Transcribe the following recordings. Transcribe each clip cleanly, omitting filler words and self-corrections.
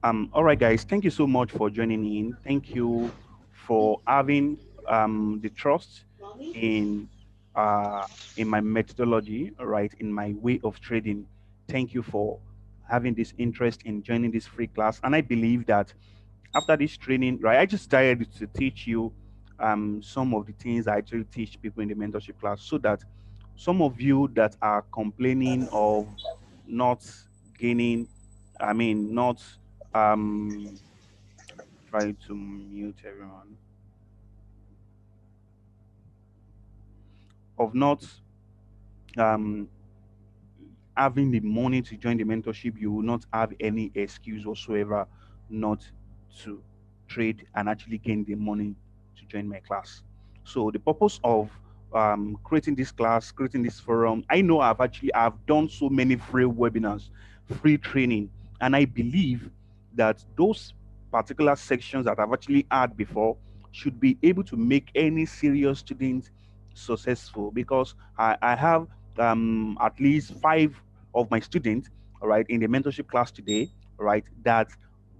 All right, guys. Thank you so much for joining in. Thank you for having the trust in uh, in my methodology, right? In my way of trading. Thank you for having this interest in joining this free class. And I believe that after this training, right, I just started to teach you some of the things I actually teach people in the mentorship class, so that some of you that are complaining of not gaining, I mean, not um, try to mute everyone, of not um, having the money to join the mentorship, you will not have any excuse whatsoever not to trade and actually gain the money to join my class. So the purpose of creating this class, creating this forum, I know I've done so many free webinars, free training, and I believe that those particular sections that I've actually had before should be able to make any serious student successful, because I have at least five of my students, all right, in the mentorship class today, all right, that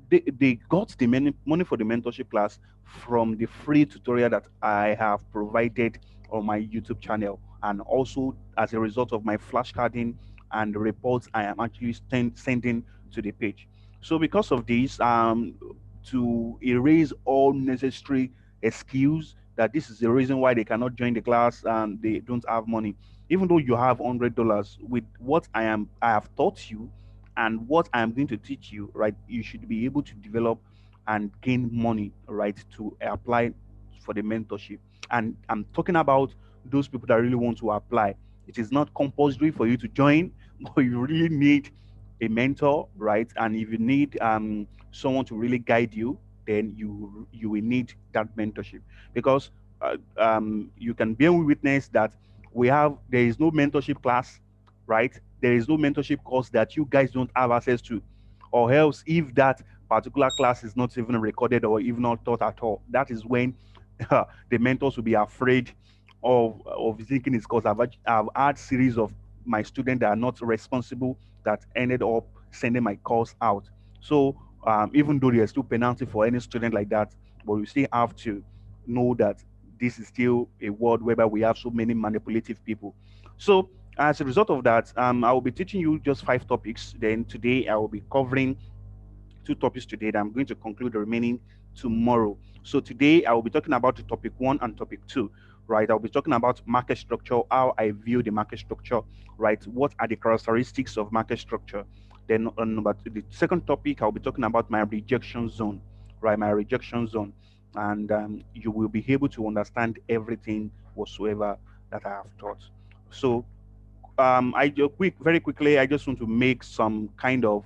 they got the money for the mentorship class from the free tutorial that I have provided on my YouTube channel, and also as a result of my flashcarding and the reports I am actually sending to the page. So because of this, to erase all necessary excuse that this is the reason why they cannot join the class and they don't have money, even though you have $100, with what I have taught you and what I am going to teach you, right, you should be able to develop and gain money, right, to apply for the mentorship. And I'm talking about those people that really want to apply. It is not compulsory for you to join, but you really need a mentor, right? And if you need someone to really guide you, then you will need that mentorship, because you can bear witness that there is no mentorship class, right? There is no mentorship course that you guys don't have access to, or else if that particular class is not even recorded or even not taught at all, that is when the mentors will be afraid of taking his course. I've had series of my students that are not responsible that ended up sending my course out. So even though there's still penalty for any student like that, but you still have to know that this is still a world whereby we have so many manipulative people. So as a result of that, I will be teaching you just five topics. Then today I will be covering two topics today that I'm going to conclude the remaining tomorrow. So today I will be talking about the topic one and topic two, right? I'll be talking about market structure, how I view the market structure, right? What are the characteristics of market structure? Then on number two, the second topic, I'll be talking about my rejection zone, right? My rejection zone. And you will be able to understand everything whatsoever that I have taught. So very quickly, I just want to make some kind of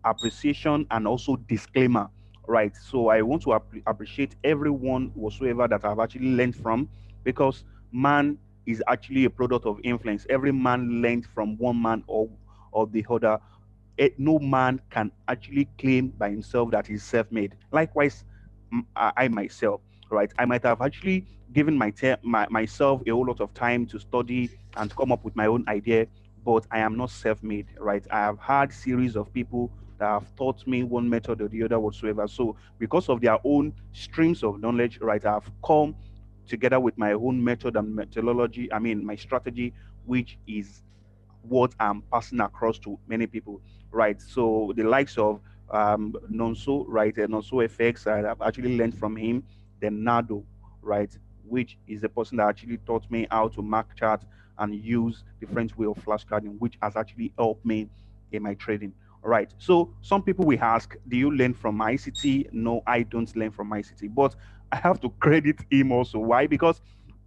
appreciation and also disclaimer, right? So I want to appreciate everyone whatsoever that I've actually learned from, because man is actually a product of influence. Every man learned from one man or the other. No man can actually claim by himself that he's self-made. Likewise, I myself, right? I might have actually given myself a whole lot of time to study and to come up with my own idea, but I am not self-made, right? I have had series of people that have taught me one method or the other whatsoever. So because of their own streams of knowledge, right, I've come together with my own method and methodology. I mean, my strategy, which is what I'm passing across to many people, right? So the likes of Nonso, right? Nonso FX, I've actually learned from him. Then Nado, right? Which is the person that actually taught me how to mark chart and use different way of flashcarding, which has actually helped me in my trading. All right. So some people will ask, do you learn from ICT? No, I don't learn from ICT, but I have to credit him also. Why? Because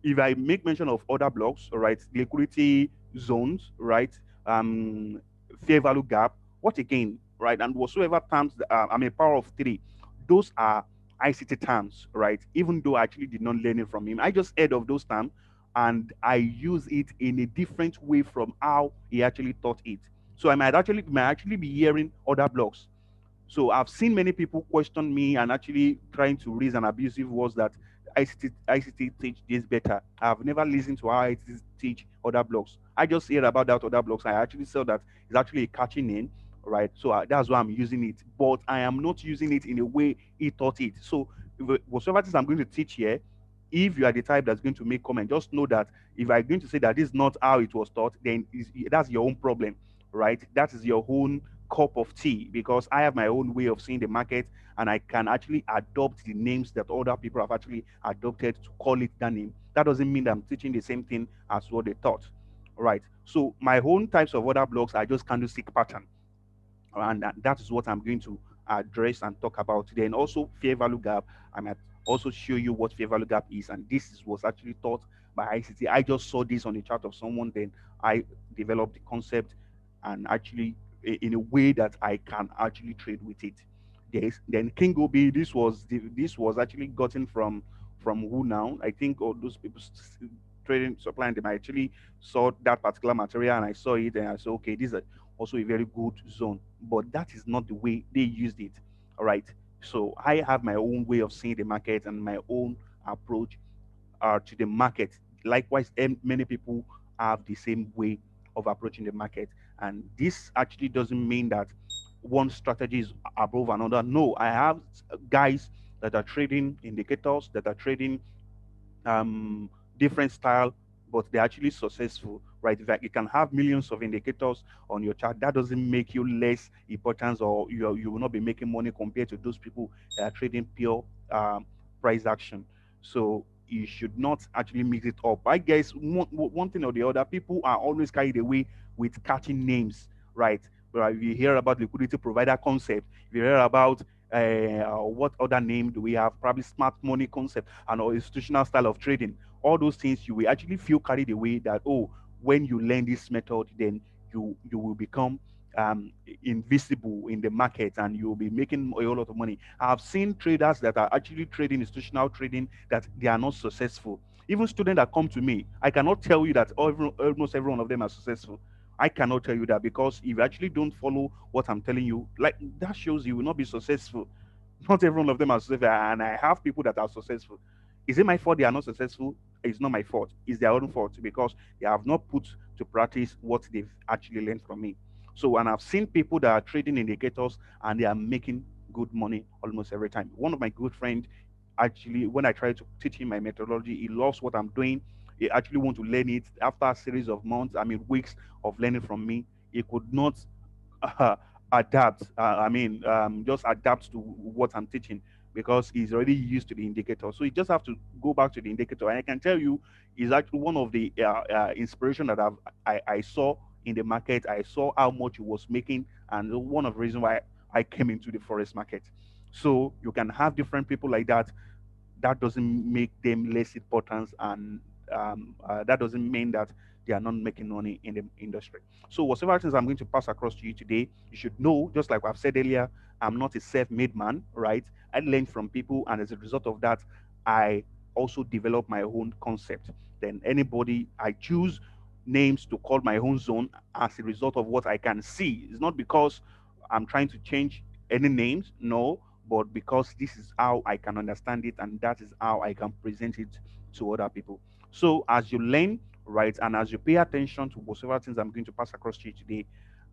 if I make mention of other blocks, all right, liquidity zones, right, um, fair value gap, what again, right, and whatsoever terms, I mean, power of three, those are ICT terms, right? Even though I actually did not learn it from him, I just heard of those terms and I use it in a different way from how he actually taught it. So I might actually be hearing other blocks. So I've seen many people question me and actually trying to raise an abusive words that ICT teach this better. I've never listened to how ICT teach other blogs. I just hear about that other blogs. I actually saw that it's actually a catchy name, right? So that's why I'm using it, but I am not using it in a way he taught it. So whatever things I'm going to teach here, if you are the type that's going to make comment, just know that if I'm going to say that this is not how it was taught, then that's your own problem, right? That is your own cup of tea, because I have my own way of seeing the market, and I can actually adopt the names that other people have actually adopted to call it that name. That doesn't mean that I'm teaching the same thing as what they taught, right? So my own types of other blogs are just candlestick pattern, and that is what I'm going to address and talk about today. And also fair value gap, I might also show you what fair value gap is, and this was actually taught by ICT. I just saw this on the chart of someone, then I developed the concept, and actually in a way that I can actually trade with it. Yes, then King Obi, this was actually gotten from who now? I think all those people trading supplying them. I actually saw that particular material and I saw it and I said, okay, this is also a very good zone. But that is not the way they used it. All right. So I have my own way of seeing the market and my own approach to the market. Likewise, many people have the same way of approaching the market. And this actually doesn't mean that one strategy is above another. No, I have guys that are trading indicators, that are trading um, different style, but they're actually successful, right? If you can have millions of indicators on your chart, that doesn't make you less important, or you will not be making money compared to those people that are trading pure price action. So you should not actually mix it up. I guess one thing or the other, people are always carried away with catching names, right? But if you hear about liquidity provider concept, if you hear about what other name do we have? Probably smart money concept and or institutional style of trading. All those things you will actually feel carried away that, oh, when you learn this method, then you will become invisible in the market and you will be making a whole lot of money. I've seen traders that are actually trading institutional trading that they are not successful. Even students that come to me, I cannot tell you that almost every one of them are successful. I cannot tell you that, because if you actually don't follow what I'm telling you, like that shows you will not be successful. Not every one of them are successful, and I have people that are successful. Is it my fault they are not successful? It's not my fault. It's their own fault, because they have not put to practice what they've actually learned from me. So, and I've seen people that are trading indicators and they are making good money almost every time. One of my good friends, actually, when I tried to teach him my methodology, he loves what I'm doing. He actually want to learn it after a series of months, I mean weeks of learning from me. He could not uh, adapt. Just adapt to what I'm teaching, because he's already used to the indicator. So you just have to go back to the indicator. And I can tell you, is actually one of the inspiration that I saw in the market. I saw how much he was making, and one of the reasons why I came into the forex market. So you can have different people like that. That doesn't make them less important, and that doesn't mean that they are not making money in the industry. So whatever things I'm going to pass across to you today, you should know, just like I've said earlier, I'm not a self-made man, right? I learned from people, and as a result of that, I also develop my own concept. Then anybody, I choose names to call my own zone as a result of what I can see. It's not because I'm trying to change any names, no, but because this is how I can understand it, and that is how I can present it to other people. So as you learn, right, and as you pay attention to whatever things I'm going to pass across to you today,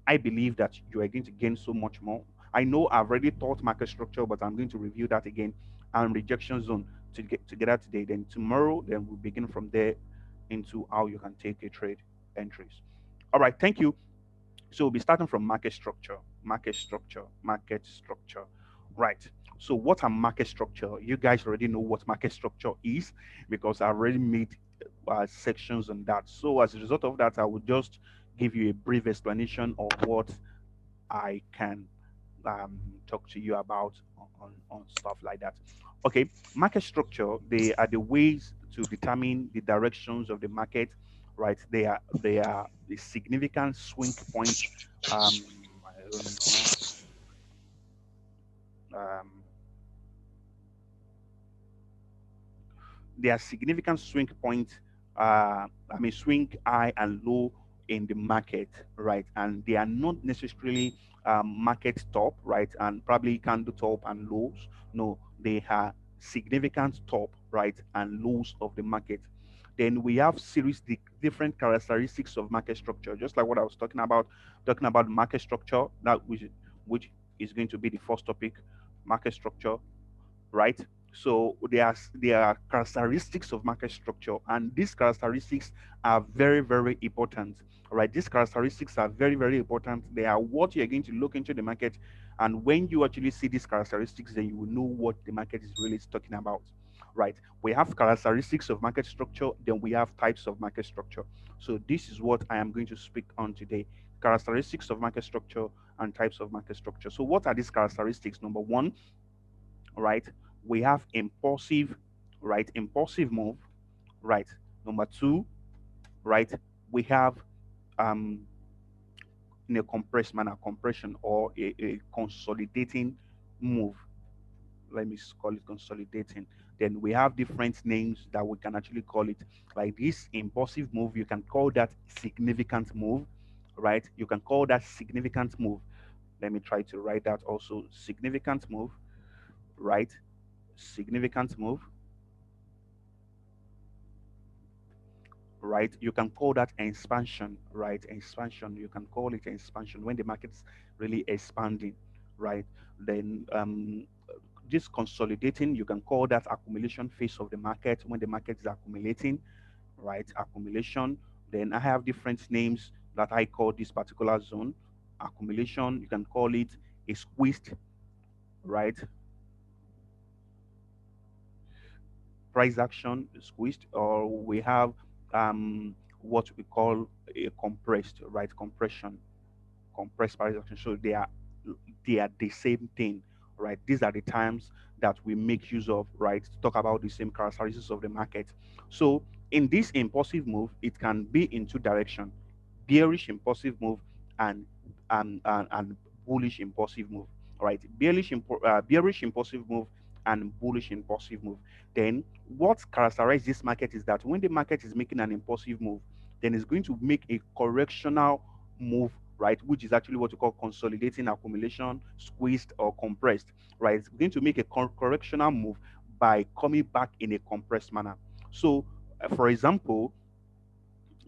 I believe that you are going to gain so much more. I know I've already taught market structure, but I'm going to review that again, and rejection zone to get together today. Then tomorrow, then we'll begin from there into how you can take a trade entries. All right, thank you. So we'll be starting from market structure, market structure, market structure. Right. So what are market structure? You guys already know what market structure is, because I already made sections on that. So as a result of that, I will just give you a brief explanation of what I can talk to you about on stuff like that. Okay, market structure, they are the ways to determine the directions of the market, right? They are the significant swing points. I don't know. Um, they are significant swing points. Swing high and low in the market, right? And they are not necessarily market top, right? And probably candle top and lows. No, they are significant top, right, and lows of the market. Then we have series the different characteristics of market structure, just like what I was talking about market structure, that which is going to be the first topic, market structure, right? So there are characteristics of market structure, and these characteristics are very, very important. Right? These characteristics are very, very important. They are what you're going to look into the market, and when you actually see these characteristics, then you will know what the market is really talking about. Right? We have characteristics of market structure, then we have types of market structure. So this is what I am going to speak on today: characteristics of market structure and types of market structure. So what are these characteristics? Number one, right? We have impulsive, right? Impulsive move, right? Number two, right? We have um, in a compressed manner, compression or a consolidating move. Let me call it consolidating. Then we have different names that we can actually call it. Like this impulsive move, you can call that significant move, right? You can call that significant move. Let me try to write that also. Significant move, right? Significant move, right? You can call that expansion, right? Expansion. You can call it expansion when the market's really expanding, right? Then this consolidating, you can call that accumulation phase of the market when the market is accumulating, right? Accumulation. Then I have different names that I call this particular zone. Accumulation. You can call it a squeezed, right? Price action squeezed, or we have what we call a compressed, right? Compression, compressed price action. So they are the same thing, right? These are the times that we make use of, right, to talk about the same characteristics of the market. So in this impulsive move, it can be in two direction: bearish impulsive move and and bullish impulsive move. Right? Bearish impulsive move and bullish impulsive move. Then what characterizes this market is that when the market is making an impulsive move, then it's going to make a correctional move, right? Which is actually what we call consolidating, accumulation, squeezed, or compressed, right? It's going to make a correctional move by coming back in a compressed manner. So, for example,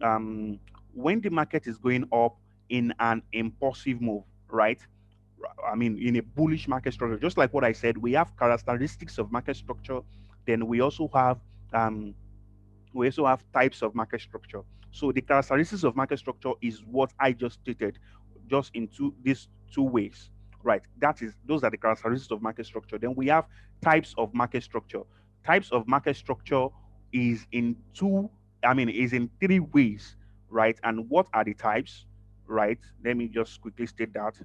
um, when the market is going up in an impulsive move, right? I mean, in a bullish market structure, just like what I said, we have characteristics of market structure. Then um, we also have types of market structure. So the characteristics of market structure is what I just stated, just into these two ways, right? Those are the characteristics of market structure. Then we have types of market structure. Types of market structure is in two, I mean, is in three ways, right? And what are the types, right? Let me just quickly state that.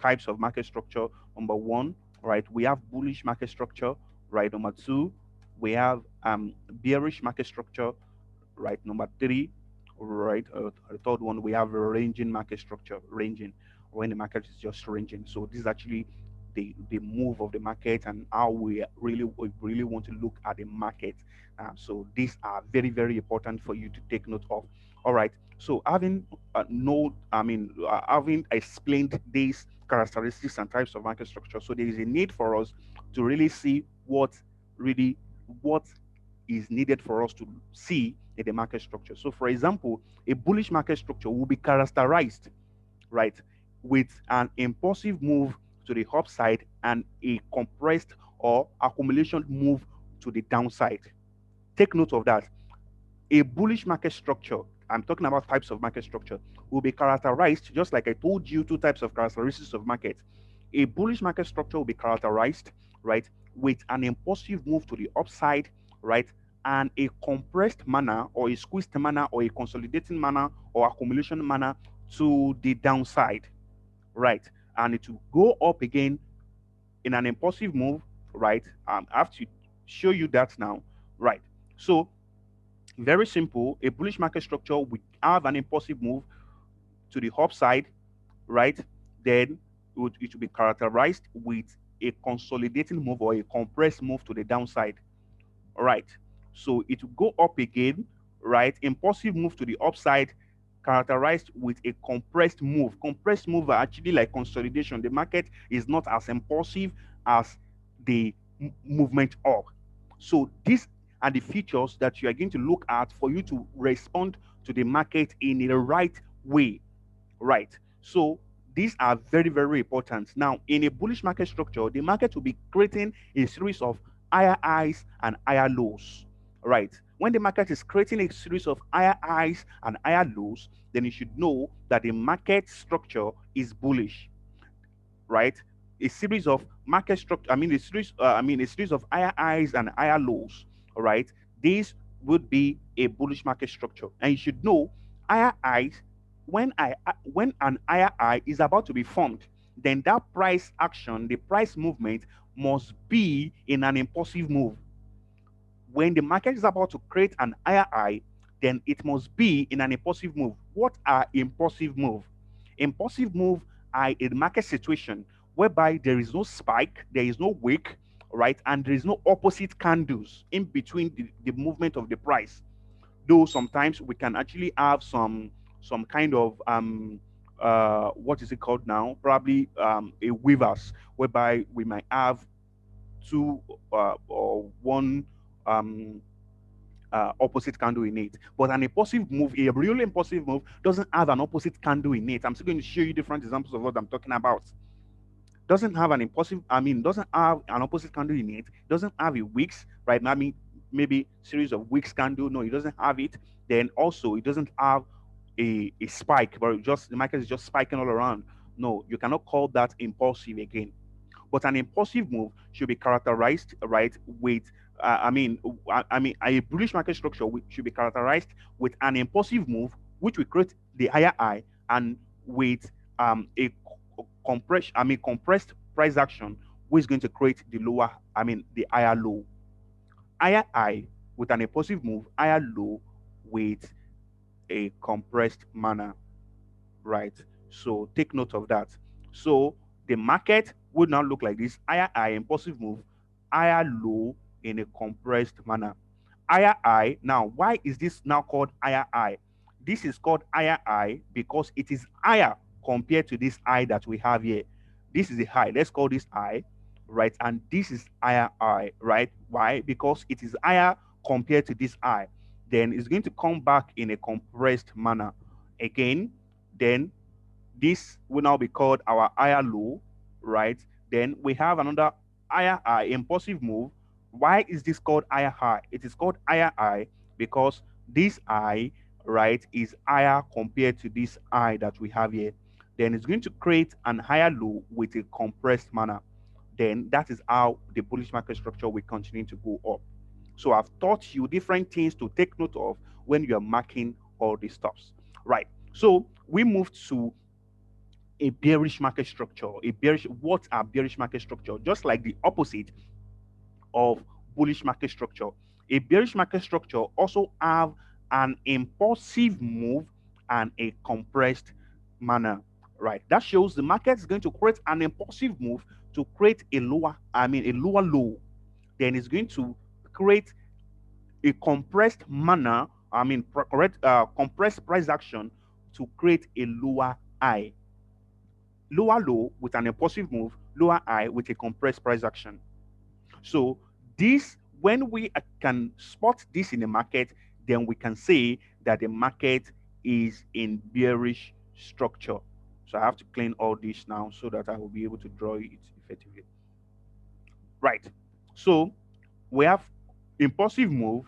Types of market structure. Number one, right? We have bullish market structure, right? Number two, we have bearish market structure, right? Number three, right? The third one, we have a ranging market structure, ranging, when the market is just ranging. So this is actually the move of the market and how we really want to look at the market. So these are very, very important for you to take note of. All right. So having explained these characteristics and types of market structure, so there is a need for us to really see really what is needed for us to see in the market structure. So, for example, a bullish market structure will be characterized, right, with an impulsive move to the upside and a compressed or accumulation move to the downside. Take note of that. A bullish market structure, I'm talking about types of market structure, will be characterized, just like I told you, two types of characteristics of market. A bullish market structure will be characterized, right, with an impulsive move to the upside, right, and a compressed manner or a squeezed manner or a consolidating manner or accumulation manner to the downside, right, and it will go up again in an impulsive move, right. I have to show you that now, right. So very simple. A bullish market structure will have an impulsive move to the upside, right? Then it will be characterized with a consolidating move or a compressed move to the downside, right? So it will go up again, right? Impulsive move to the upside, characterized with a compressed move. Compressed move are actually like consolidation. The market is not as impulsive as the movement up. So this and the features that you are going to look at for you to respond to the market in the right way, right? So these are very, very important. Now, in a bullish market structure, the market will be creating a series of higher highs and higher lows, right? When the market is creating a series of higher highs and higher lows, then you should know that the market structure is bullish, right? A series of market structure, a series of higher highs and higher lows, all right? This would be a bullish market structure. And you should know higher highs, when an higher high is about to be formed, then that price action, the price movement must be in an impulsive move. When the market is about to create an higher high, then it must be in an impulsive move. What are impulsive move? Impulsive move are a market situation whereby there is no spike, there is no wick, right, and there is no opposite candles in between the movement of the price. Though sometimes we can actually have some kind of what is it called now? Probably a weavers, whereby we might have two or one um, opposite candle in it. But an impulsive move, a real impulsive move, doesn't have an opposite candle in it. I'm still going to show you different examples of what I'm talking about. Doesn't have an impulsive, doesn't have an opposite candle in it. Doesn't have a wicks, right? Maybe series of wicks candle. No, it doesn't have it. Then also it doesn't have a spike, but just the market is just spiking all around. No, you cannot call that impulsive again. But an impulsive move should be characterized, right, with a bullish market structure should be characterized with an impulsive move, which will create the higher high, and with a compressed price action, which is going to create the higher low. Higher high with an impulsive move, higher low with a compressed manner, right? So take note of that. So the market would now look like this: higher high, impulsive move, higher low in a compressed manner. Higher high. Now, why is this now called higher high? This is called higher high because it is higher compared to this high that we have here. This is a high. Let's call this high, right? And this is higher high, right? Why? Because it is higher compared to this high. Then it's going to come back in a compressed manner again. Then this will now be called our higher low, right? Then we have another higher high, impulsive move. Why is this called higher high? It is called higher high because this high, right, is higher compared to this high that we have here. Then it's going to create an higher low with a compressed manner. Then that is how the bullish market structure will continue to go up. So I've taught you different things to take note of when you are marking all these stuffs. Right. So we move to a bearish market structure. What are bearish market structure? Just like the opposite of bullish market structure. A bearish market structure also have an impulsive move and a compressed manner. Right. That shows the market is going to create an impulsive move to create a lower low. Then it's going to create a compressed manner, compressed price action to create a lower high. Lower low with an impulsive move, lower high with a compressed price action. So this, when we can spot this in the market, then we can say that the market is in bearish structure. So I have to clean all this now so that I will be able to draw it effectively. Right. So we have impulsive move,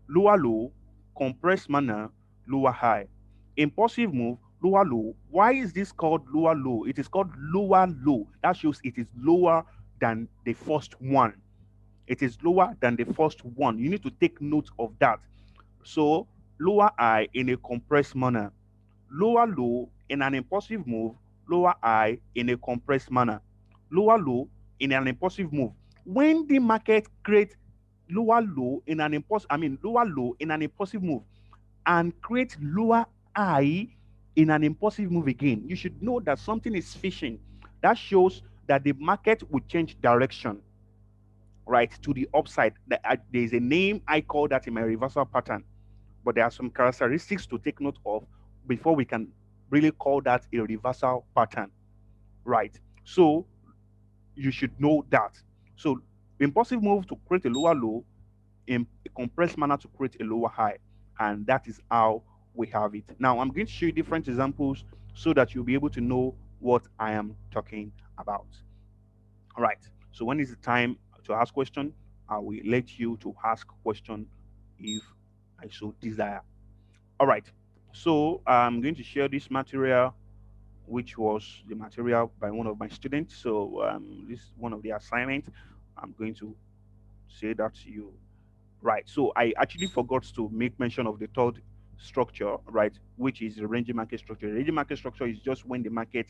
lower low, compressed manner, lower high. Impulsive move, lower low. Why is this called lower low? It is called lower low. That shows it is lower than the first one. It is lower than the first one. You need to take note of that. So lower high in a compressed manner, lower low in an impulsive move, lower high in a compressed manner, lower low in an impulsive move. When the market creates lower low in an impulsive move and create lower high in an impulsive move again, you should know that something is fishing. That shows that the market will change direction, right, to the upside. There's a name I call that in my reversal pattern, but there are some characteristics to take note of before we can really call that a reversal pattern, right? So you should know that. So impulsive move to create a lower low, in a compressed manner to create a lower high, and that is how we have it. Now I'm going to show you different examples so that you'll be able to know what I am talking about. All right. So when is the time to ask question? I will let you to ask question if I so desire. All right. So I'm going to share this material, which was the material by one of my students. So this is one of the assignments. I'm going to say that to you. Right. So I actually forgot to make mention of the third structure, right, which is the ranging market structure. The ranging market structure is just when the market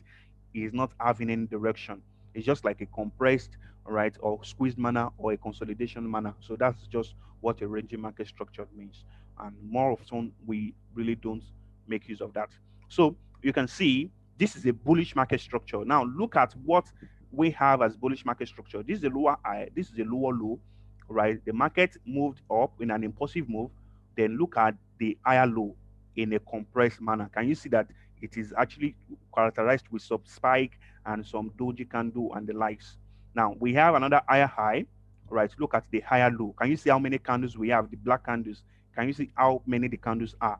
is not having any direction. It's just like a compressed, right, or squeezed manner or a consolidation manner. So that's just what a ranging market structure means. And more often, we really don't make use of that. So you can see this is a bullish market structure. Now look at what we have as bullish market structure. This is a lower high, this is a lower low, right? The market moved up in an impulsive move. Then look at the higher low in a compressed manner. Can you see that it is actually characterized with some spike and some doji candle and the likes? Now we have another higher high, right? Look at the higher low. Can you see how many candles we have? The black candles. Can you see how many the candles are?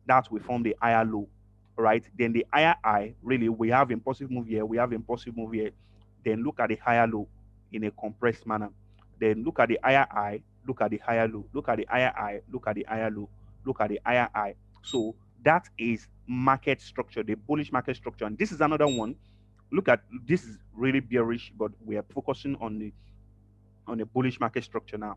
That will form the higher low, right? Then the higher high, really, we have impulsive move here, we have impulsive move here. Then look at the higher low in a compressed manner. Then look at the higher high, look at the higher low, look at the higher high, look at the higher low, look at the higher high. So that is market structure, the bullish market structure. And this is another one. Look at this is really bearish, but we are focusing on a bullish market structure now,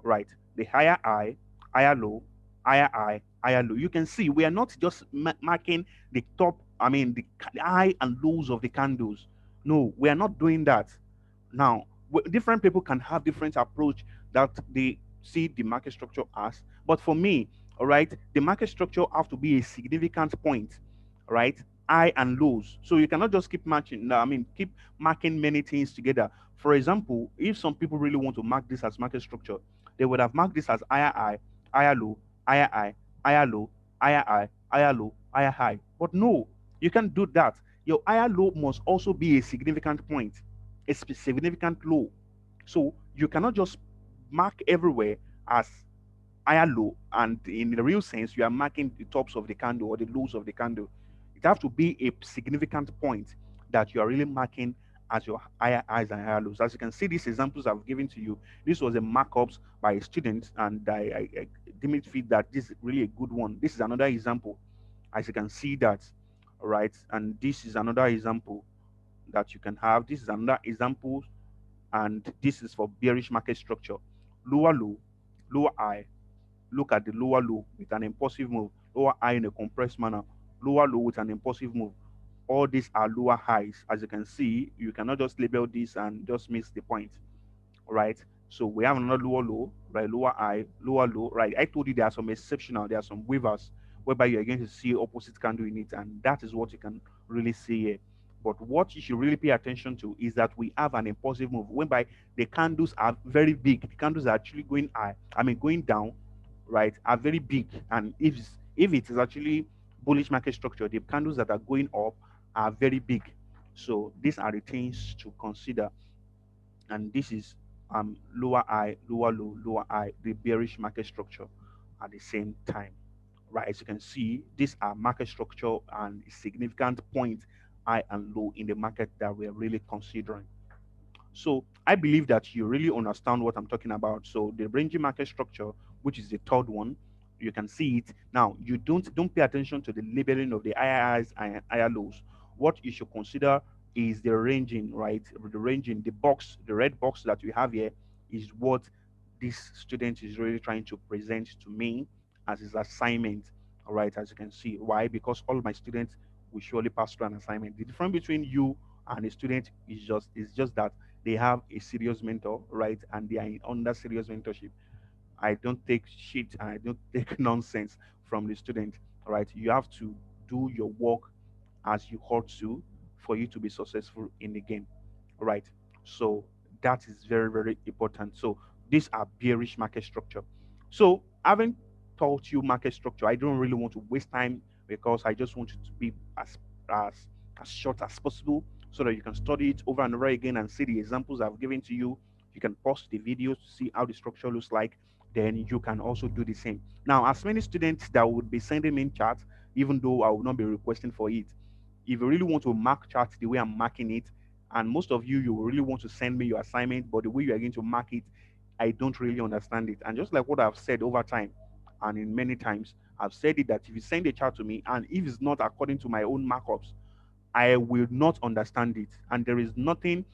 right? The higher high, higher low, higher high, higher low. You can see we are not just marking the top, I mean, the high and lows of the candles. No, we are not doing that. Now, different people can have different approach that they see the market structure as. But for me, all right, the market structure have to be a significant point, right? High and lows. So you cannot just keep matching. No, I mean, keep marking many things together. For example, if some people really want to mark this as market structure, they would have marked this as higher high, higher low, higher high, higher low, higher high, higher low, higher high. But no, you can't do that. Your higher low must also be a significant point, a significant low. So you cannot just mark everywhere as higher low, and in the real sense, you are marking the tops of the candle or the lows of the candle. It have to be a significant point that you are really marking as your higher highs and higher lows. As you can see, these examples I've given to you, this was a markups by a student, and I deem it fit that this is really a good one. This is another example, as you can see that, all right, and this is another example that you can have. This is another example, and this is for bearish market structure. Lower low, lower high. Look at the lower low with an impulsive move, lower high in a compressed manner, lower low with an impulsive move. All these are lower highs. As you can see, you cannot just label this and just miss the point, right? So we have another lower low, right? Lower high, lower low, right? I told you there are some exceptional, there are some waivers whereby you're going to see opposite candle in it, and that is what you can really see here. But what you should really pay attention to is that we have an impulsive move whereby the candles are very big. The candles are actually going high, I mean going down, right? Are very big. And if it is actually bullish market structure, the candles that are going up are very big. So these are the things to consider, and this is lower high, lower low, lower high, the bearish market structure at the same time. Right, as you can see, these are market structure and significant point high and low in the market that we're really considering. So I believe that you really understand what I'm talking about. So the ranging market structure, which is the third one, you can see it. Now you don't pay attention to the labeling of the higher highs and higher lows. What you should consider is the ranging, right? The ranging, the box, the red box that we have here is what this student is really trying to present to me as his assignment. All right, as you can see. Why? Because all my students will surely pass through an assignment. The difference between you and a student is just that they have a serious mentor, right? And they are under serious mentorship. I don't take shit and I don't take nonsense from the student, right? You have to do your work as you ought to for you to be successful in the game, right? So that is very, very important. So these are bearish market structure. So having taught you market structure, I don't really want to waste time because I just want you to be as as short as possible so that you can study it over and over again and see the examples I've given to you. You can pause the videos to see how the structure looks like. then you can also do the same. Now, as many students that would be sending in chat, even though I will not be requesting for it, if you really want to mark charts the way I'm marking it, and most of you, you will really want to send me your assignment, but the way you are going to mark it, I don't really understand it. And just like what I've said over time, and in many times, I've said it that if you send a chart to me, and if it's not according to my own markups, I will not understand it. And there is nothing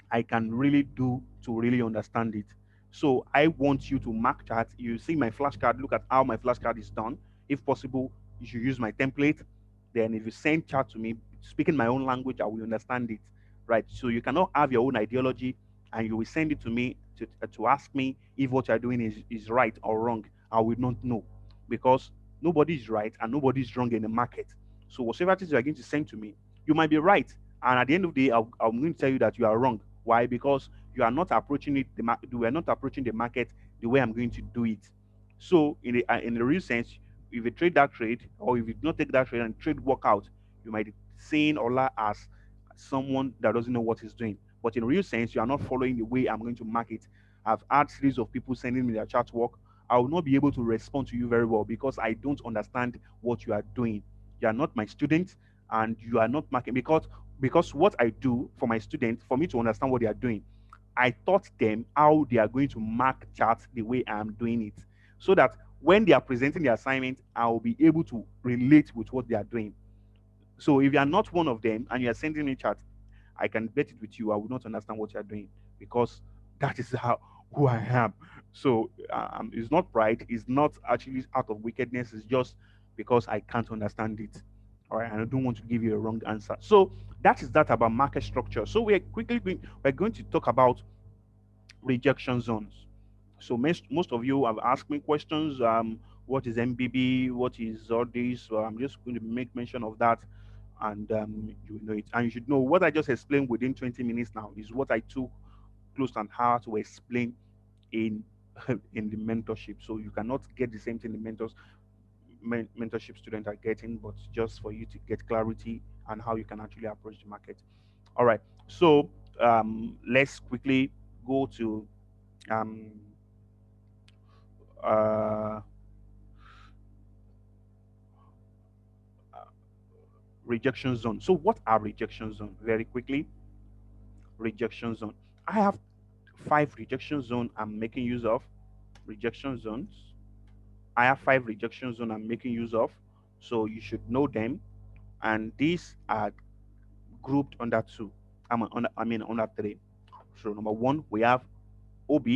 I can really do to really understand it. So I want you to mark charts. You see my flashcard, look at how my flashcard is done. If possible, you should use my template. Then if you send chart to me, speaking my own language, I will understand it. Right. So you cannot have your own ideology and you will send it to me to ask me if what you're doing is right or wrong. I will not know because nobody is right and nobody is wrong in the market. So whatever it is you're going to send to me, you might be right. And at the end of the day, I'm going to tell you that you are wrong. Why? Because you are not approaching it. You are not approaching the market the way I'm going to do it. So, in the real sense, if you trade that trade, or if you do not take that trade and trade work out, you might be seeing Ola as someone that doesn't know what he's doing. But in real sense, you are not following the way I'm going to mark it. I've had series of people sending me their chat work. I will not be able to respond to you very well because I don't understand what you are doing. You are not my student, and you are not marking because what I do for my students, for me to understand what they are doing, I taught them how they are going to mark charts the way I am doing it, so that when they are presenting the assignment, I will be able to relate with what they are doing. So if you are not one of them and you are sending me chat, I can bet it with you. I will not understand what you are doing because that is how who I am. So it's not pride. It's not actually out of wickedness. It's just because I can't understand it. All right, and I don't want to give you a wrong answer. So that is that about market structure. So we're going to talk about rejection zones. So most of you have asked me questions. What is MBB? What is all this? So I'm just going to make mention of that, and you know it. And you should know what I just explained within 20 minutes now is what I took close and hard to explain in in the mentorship. So you cannot get the same thing the mentorship students are getting, but just for you to get clarity and how you can actually approach the market. All right. So let's quickly go to um, uh, rejection zone. So what are rejection zone? Very quickly, rejection zone. I have 5 rejection zone I'm making use of. Rejection zones. I have 5 rejection zone I'm making use of. So you should know them. And these are grouped under two. Under three. So number one, we have OB,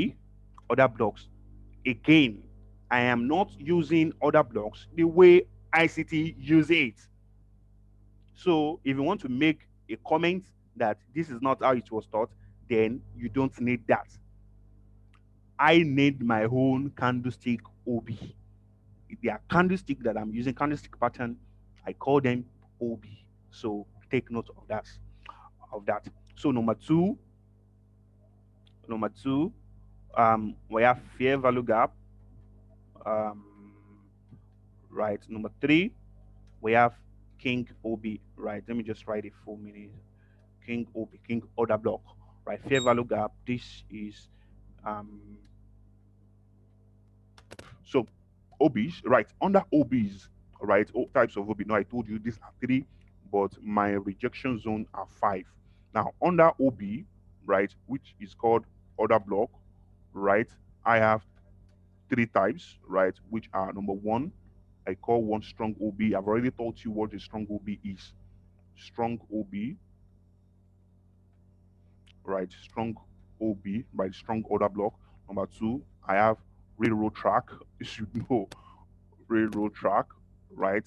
other blocks. Again, I am not using other blocks the way ICT use it. So if you want to make a comment that this is not how it was taught, then you don't need that. I need my own candlestick OB. They are candlestick that I'm using, candlestick pattern. I call them OB. So take note of that. Of that. So number two, we have fair value gap. Um, right. Number three, we have King OB. Right. Let me just write it full meaning. King OB, King order block. Right. Fair value gap. This is um so OBs, right? Under OBs, right? All types of OB. Now I told you these are 3, but my rejection zone are 5. Now under OB, right, which is called order block, right? I have 3 types, right? Which are number 1, I call one strong OB. I've already told you what a strong OB is. Strong OB, right? Strong OB, right? Strong order block. Number 2, I have railroad track. You should know railroad track, right?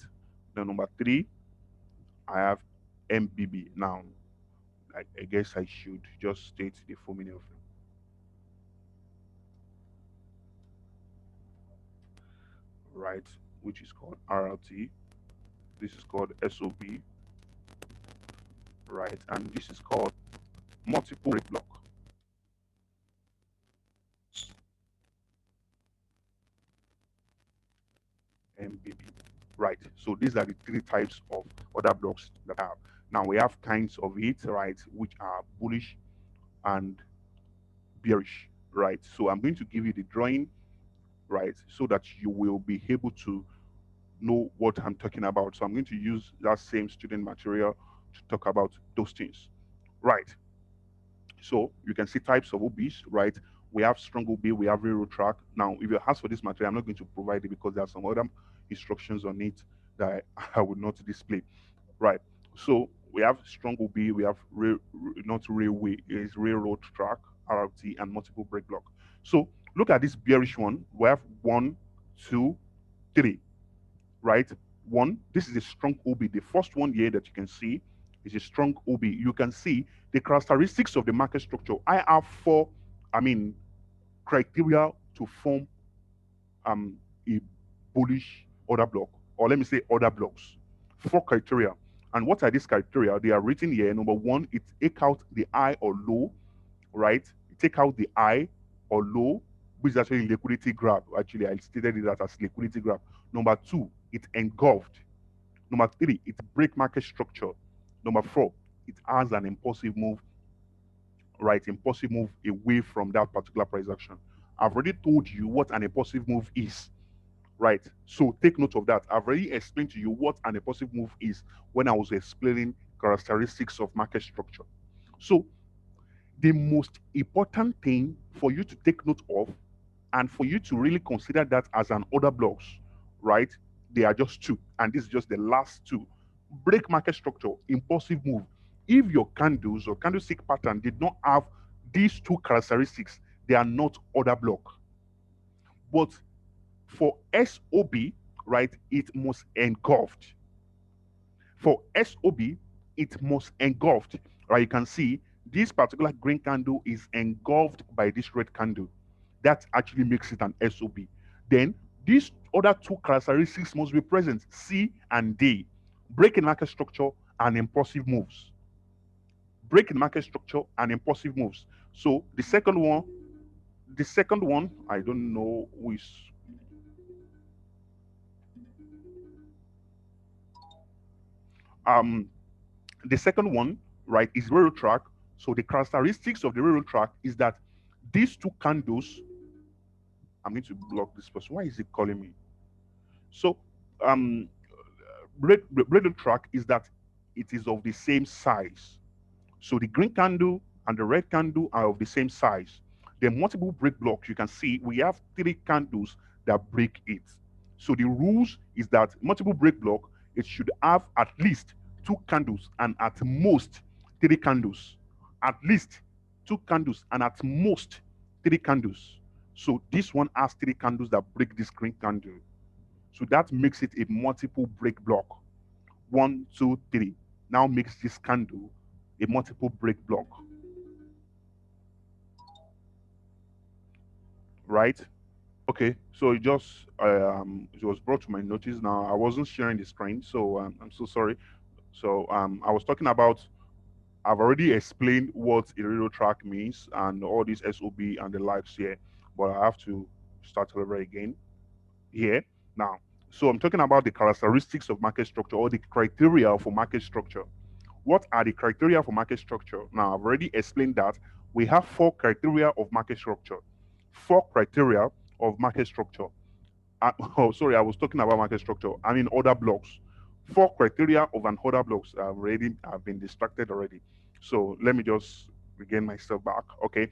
Then number 3, I have MBB. Now, I guess I should just state the full meaning of it, right? Which is called RLT. This is called SOB, right? And this is called multiple rate block, MBB, right? So these are the 3 types of other blocks that I have. Now we have kinds of it, right? Which are bullish and bearish, right? So I'm going to give you the drawing right? So that you will be able to know what I'm talking about. So I'm going to use that same student material to talk about those things, right? So you can see types of OBs, right? We have strong OB, we have railroad track. Now, if you ask for this material, I'm not going to provide it because there are some other instructions on it that I would not display, right? So we have strong OB, we have not railway, is railroad track, RRT, and multiple break block. So look at this bearish one. We have one, two, three, right? One, this is a strong OB. The first one here that you can see is a strong OB. You can see the characteristics of the market structure. I have four, I mean, criteria to form a bullish order block, or let me say order blocks. Four criteria. And what are these criteria? They are written here. Number one, it take out the high or low, right? Take out the high or low, which is actually liquidity grab. Actually, I stated it as liquidity grab. Number two, it engulfed. Number three, it break market structure. Number four, it has an impulsive move, right? Impulsive move away from that particular price action. I've already told you what an impulsive move is, right? So take note of that. I've already explained to you what an impulsive move is when I was explaining characteristics of market structure. So the most important thing for you to take note of and for you to really consider that as an order blocks, right? They are just two, and this is just the last two. Break market structure, impulsive move. If your candles or candlestick pattern did not have these two characteristics, they are not order block. But for SOB, right, it must engulfed. For SOB, it must engulfed. Right, you can see this particular green candle is engulfed by this red candle. That actually makes it an SOB. Then these other two characteristics must be present, C and D. Break in market structure and impulsive moves. Break in market structure and impulsive moves. So the second one, I don't know who is um the second one, right, is railroad track. So the characteristics of the railroad track is that these two candles, I'm going to block this person. Why is it calling me? So um railroad track is that it is of the same size. So the green candle and the red candle are of the same size. The multiple break blocks, you can see we have three candles that break it. So the rules is that multiple break block, it should have at least two candles and at most three candles. At least two candles and at most three candles. So this one has three candles that break this green candle. So that makes it a multiple break block. One, two, three. Now makes this candle a multiple break block, right? Okay, so it was brought to my notice. Now I wasn't sharing the screen, so I'm so sorry. So I was talking about. I've already explained what a radio track means and all these SOB and the likes here, but I have to start over again here now. So I'm talking about the characteristics of market structure or the criteria for market structure. What are the criteria for market structure? Now, I've already explained that we have four criteria of market structure. Four criteria of market structure. Oh, sorry, I was talking about market structure. I mean, order blocks. Four criteria of an order blocks. I've been distracted already. So let me just regain myself back. Okay.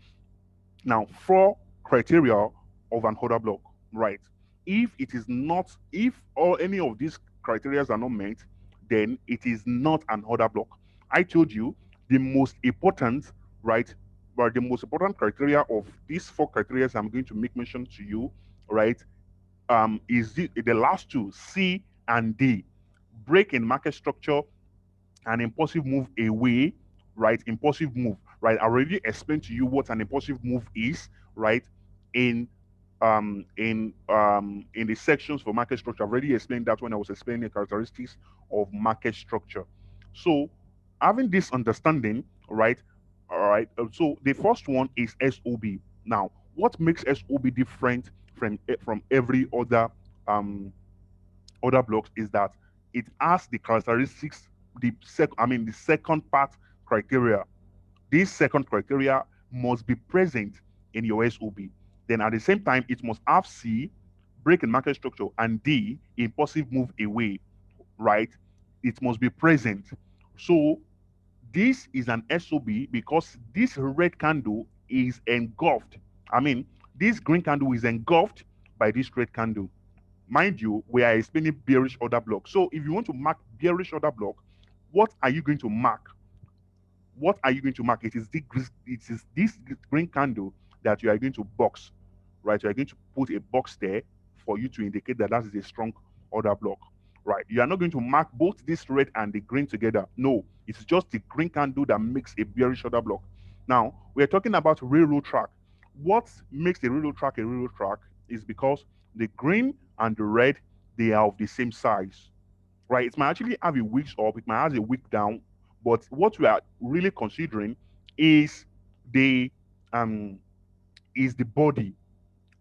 Now, four criteria of an order block, right? If it is not, if all any of these criteria are not met, then it is not an order block. I told you the most important, right? But the most important criteria of these four criteria I'm going to make mention to you, right? Is the last two, C and D. Break in market structure, an impulsive move away, right? Impulsive move, right? I already explained to you what an impulsive move is, right? In in the sections for market structure. I've already explained that when I was explaining the characteristics of market structure. So having this understanding, right? All right. So the first one is SOB. Now, what makes SOB different from every um other blocks is that it has the characteristics, the second part criteria. This second criteria must be present in your SOB. Then at the same time, it must have C break in market structure, and D, impulsive move away, right? It must be present. So this is an SOB because this red candle is engulfed. I mean, this green candle is engulfed by this red candle. Mind you, we are explaining bearish order block. So if you want to mark bearish order block, what are you going to mark? What are you going to mark? It is this green candle that you are going to box, right? You are going to put a box there for you to indicate that that is a strong order block, right? You are not going to mark both this red and the green together. No, it's just the green candle that makes a bearish order block. Now we are talking about railroad track. What makes a railroad track is because the green and the red, they are of the same size, right? It might actually have a week up, it might have a week down, but what we are really considering is the um the body,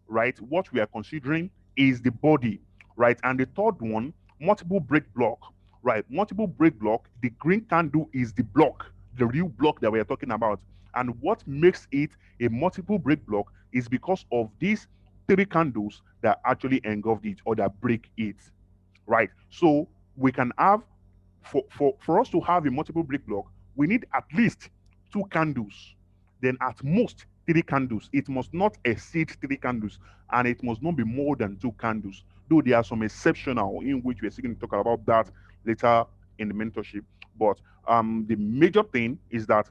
right? What we are considering is the body, right? And the third one, multiple break block, right? Multiple break block, the green candle is the block, the real block that we are talking about. And what makes it a multiple break block is because of these three candles that actually engulfed it or that break it, right? So we can have for us to have a multiple break block, we need at least two candles, then at most three candles. It must not exceed three candles, and it must not be more than two candles. Though there are some exceptional in which we're still going to talk about that later in the mentorship. But the major thing is that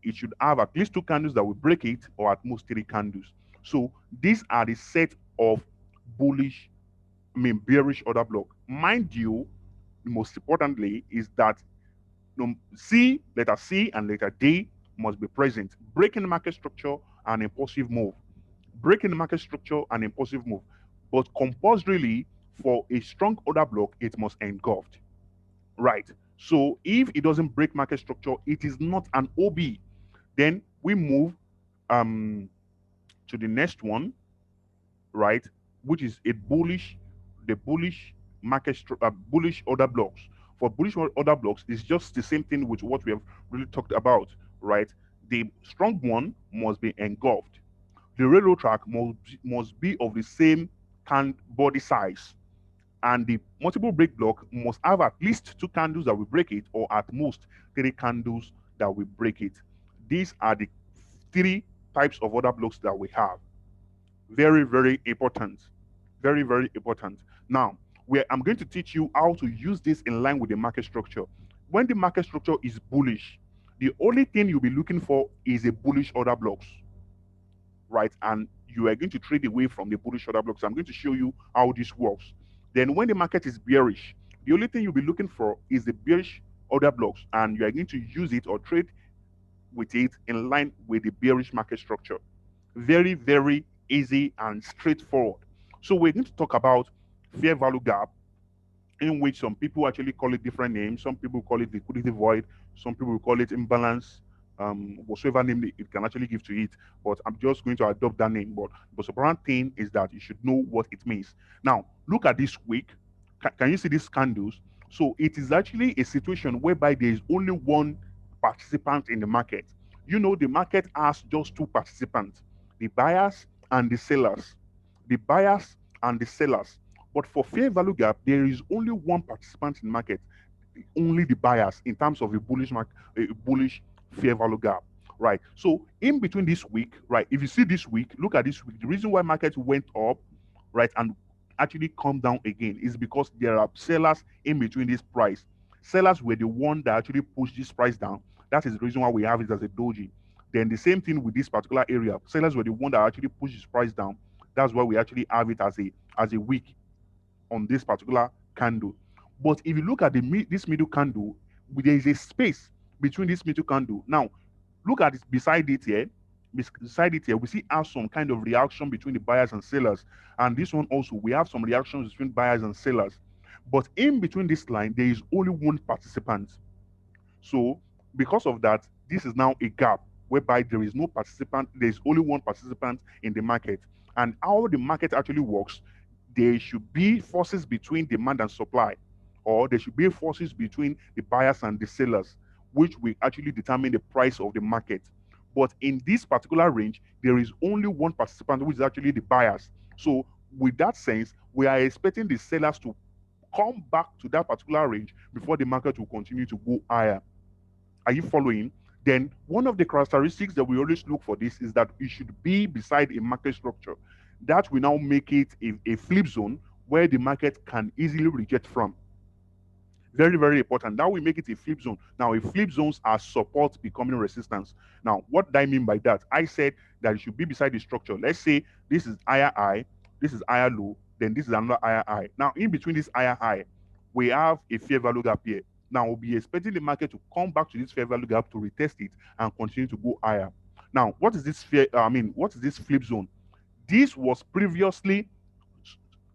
it should have at least two candles that will break it, or at most three candles. So these are the set of bullish, bearish order block. Mind you, most importantly is that letter C and letter D must be present. Breaking the market structure and impulsive move. Breaking the market structure and impulsive move. But compulsorily, for a strong order block, it must engulfed. Right. So if it doesn't break market structure, it is not an OB. Then we move um, to the next one, right? Which is the bullish bullish order blocks. For bullish order blocks, it's just the same thing with what we have really talked about, right? The strong one must be engulfed. The railroad track must be of the same body size, and the multiple break block must have at least two candles that will break it, or at most three candles that will break it. These are the three types of order blocks that we have. Very, very important. Very, very important. Now, I'm going to teach you how to use this in line with the market structure. When the market structure is bullish, the only thing you'll be looking for is a bullish order blocks, right? And you are going to trade away from the bullish order blocks. I'm going to show you how this works. Then when the market is bearish, the only thing you'll be looking for is the bearish order blocks, and you are going to use it or trade with it in line with the bearish market structure. Very, very easy and straightforward. So we're going to talk about fair value gap, in which some people actually call it different names. Some people call it liquidity void. Some people call it imbalance. Whatsoever name it can actually give to it, but I'm just going to adopt that name. But the most important thing is that you should know what it means. Now, look at this week. Can you see these candles? So it is actually a situation whereby there is only one participant in the market. You know, the market has just two participants, the buyers and the sellers. The buyers and the sellers. But for fair value gap, there is only one participant in the market, only the buyers in terms of a a bullish fair value gap. Right. So in between this week, right, if you see this week, look at this week. The reason why market went up, right, and actually come down again is because there are sellers in between this price. Sellers were the one that actually pushed this price down. That is the reason why we have it as a doji. Then the same thing with this particular area. Sellers were the one that actually pushed this price down. That's why we actually have it as a wick on this particular candle. But if you look at this middle candle, there is a space between this middle candle. Now, look at it beside it here. Beside it here, we see have some kind of reaction between the buyers and sellers. And this one also, we have some reactions between buyers and sellers. But in between this line, there is only one participant. So because of that, this is now a gap whereby there is no participant, there is only one participant in the market. And how the market actually works, there should be forces between demand and supply, or there should be forces between the buyers and the sellers, which will actually determine the price of the market. But in this particular range, there is only one participant, which is actually the buyers. So with that sense, we are expecting the sellers to come back to that particular range before the market will continue to go higher. Are you following? Then one of the characteristics that we always look for this is that it should be beside a market structure. That will now make it a flip zone where the market can easily reject from. Very, very important. That will make it a flip zone. Now, if flip zones are support becoming resistance. Now, what do I mean by that? I said that it should be beside the structure. Let's say this is higher high, this is higher low, then this is another higher high. Now, in between this higher high, we have a fair value gap here. Now, we'll be expecting the market to come back to this fair value gap to retest it and continue to go higher. Now, what is this what is this flip zone? This was previously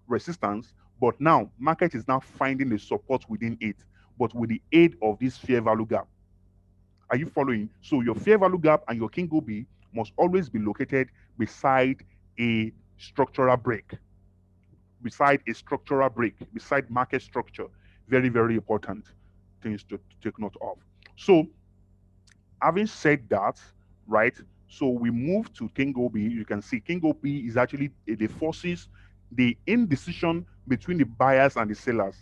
resistance, but now market is now finding the support within it, but with the aid of this fair value gap. Are you following? So your fair value gap and your king B must always be located beside a structural break, beside market structure. Very, very important things to take note of. So having said that, right? So we move to King OB. You can see King OB is actually the forces the indecision between the buyers and the sellers.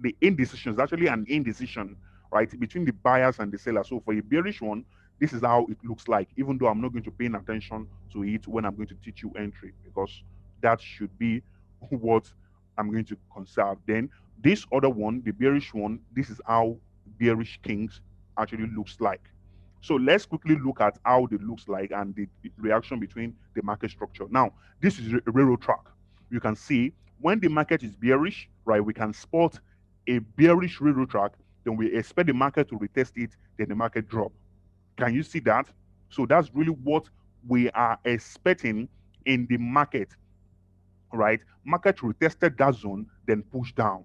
The indecision is actually an indecision, right, between the buyers and the sellers. So for a bearish one, this is how it looks like. Even though I'm not going to pay attention to it when I'm going to teach you entry, because that should be what I'm going to conserve. Then this other one, the bearish one, this is how bearish kings actually looks like. So let's quickly look at how it looks like and the reaction between the market structure. Now, this is a railroad track. You can see when the market is bearish, right, we can spot a bearish railroad track, then we expect the market to retest it, then the market drop. Can you see that? So that's really what we are expecting in the market, right? Market retested that zone, then push down,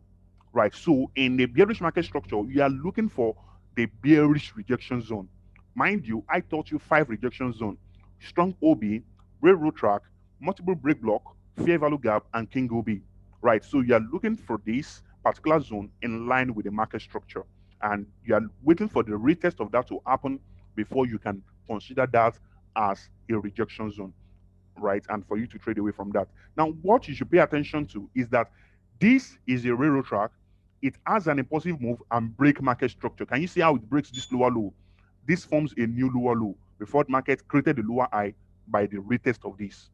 right? So in the bearish market structure, you are looking for the bearish rejection zone. Mind you, I taught you 5 rejection zone: strong OB, railroad track, multiple break block, fair value gap, and king OB, right? So you are looking for this particular zone in line with the market structure, and you are waiting for the retest of that to happen before you can consider that as a rejection zone, right? And for you to trade away from that. Now, what you should pay attention to is that this is a railroad track. It has an impulsive move and break market structure. Can you see how it breaks this lower low? This forms a new lower low before the market created the lower high by the retest of this.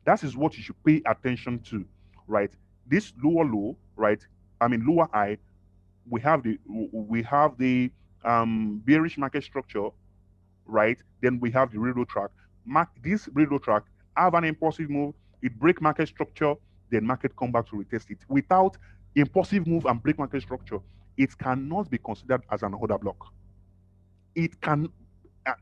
That is what you should pay attention to, right? This lower low, right? I mean lower high. We have the bearish market structure, right? Then we have the railroad track. This railroad track have an impulsive move, it break market structure, then market come back to retest it. Without impulsive move and break market structure, it cannot be considered as an order block. It can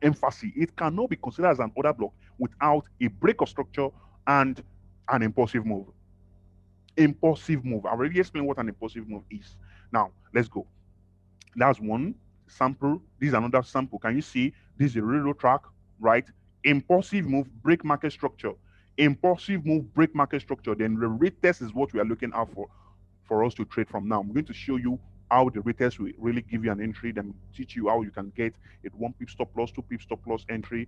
emphasis, it cannot be considered as an order block without a break of structure and an impulsive move. Impulsive move. I already explained what an impulsive move is. Now let's go. That's one sample. This is another sample. Can you see this is a railroad track, right? Impulsive move, break market structure. Impulsive move, break market structure. Then the retest is what we are looking out for us to trade from. Now I'm going to show you how the retest will really give you an entry, then teach you how you can get it 1 pip stop loss, 2 pip stop loss entry.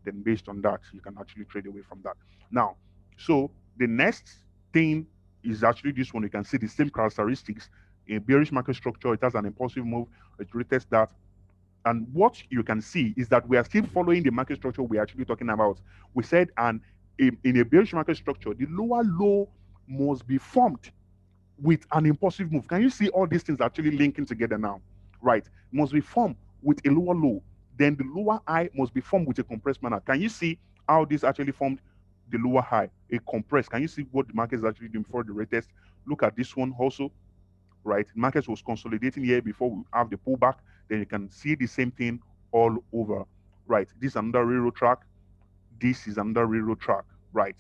Then based on that, you can actually trade away from that. Now, so the next thing is actually this one. You can see the same characteristics. A bearish market structure, it has an impulsive move, it retests that. And what you can see is that we are still following the market structure we're actually talking about. We said, and in a bearish market structure, the lower low must be formed with an impulsive move. Can you see all these things actually linking together now? Right. Must be formed with a lower low. Then the lower high must be formed with a compressed manner. Can you see how this actually formed the lower high? A compressed. Can you see what the market is actually doing before the retest? Look at this one also, right? The market was consolidating here before we have the pullback. Then you can see the same thing all over, right? This is another railroad track. This is another railroad track, right?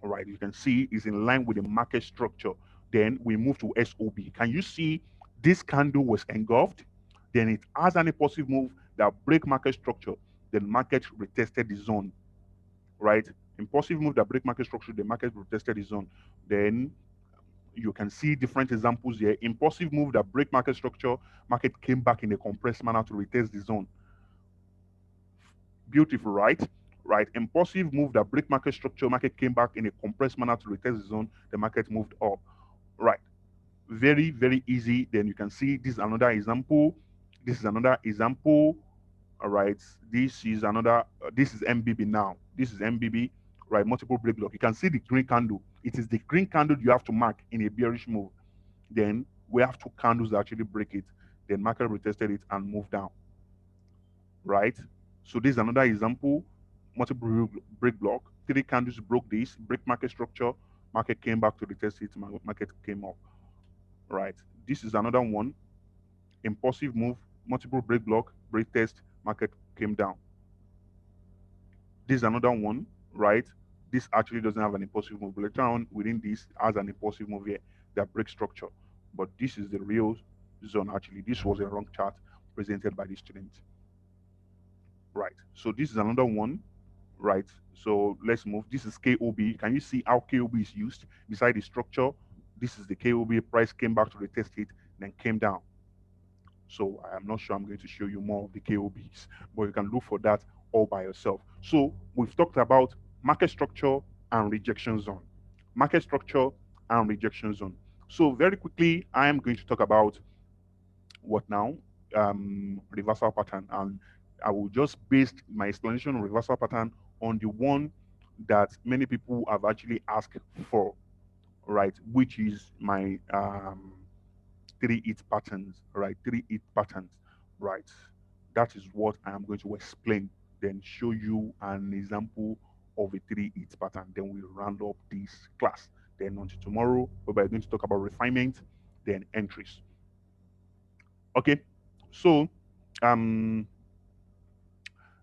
All right, you can see is in line with the market structure. Then we move to SOB. Can you see this candle was engulfed? Then it has an impulsive move that break market structure. Then market retested the zone, right? Impulsive move that break market structure, the market retested the zone. Then you can see different examples here. Impulsive move that break market structure, market came back in a compressed manner to retest the zone. Beautiful, right? right? Impulsive move that break market structure, market came back in a compressed manner to retest the zone, the market moved up, right? Very, very easy. Then you can see this is another example. This is another example. All right. This is another. This is MBB now. This is MBB, right? Multiple break block. You can see the green candle. It is the green candle you have to mark in a bearish move. Then we have two candles that actually break it. Then market retested it and moved down, right? So this is another example. Multiple break block. Three candles broke this. Break market structure. Market came back to retest it. Market came up, right? This is another one. Impulsive move, multiple break block, break test, market came down. This is another one, right? This actually doesn't have an impulsive move. Later on within this has an impulsive move here that breaks structure. But this is the real zone actually. This was a wrong chart presented by the student. Right. So this is another one, right? So let's move. This is KOB. Can you see how KOB is used beside the structure? This is the KOB. Price came back to retest it, then came down. So I am not sure I'm going to show you more of the KOBs, but you can look for that all by yourself. So we've talked about market structure and rejection zone. Market structure and rejection zone. So very quickly, I am going to talk about what now? Reversal pattern. And I will just base my explanation on reversal pattern on the one that many people have actually asked for, right? Which is my three hit patterns, right? Three hit patterns, right? That is what I am going to explain, then show you an example of a three hit pattern. Then we round up this class. Then until tomorrow, where we're going to talk about refinement, then entries. Okay, so um,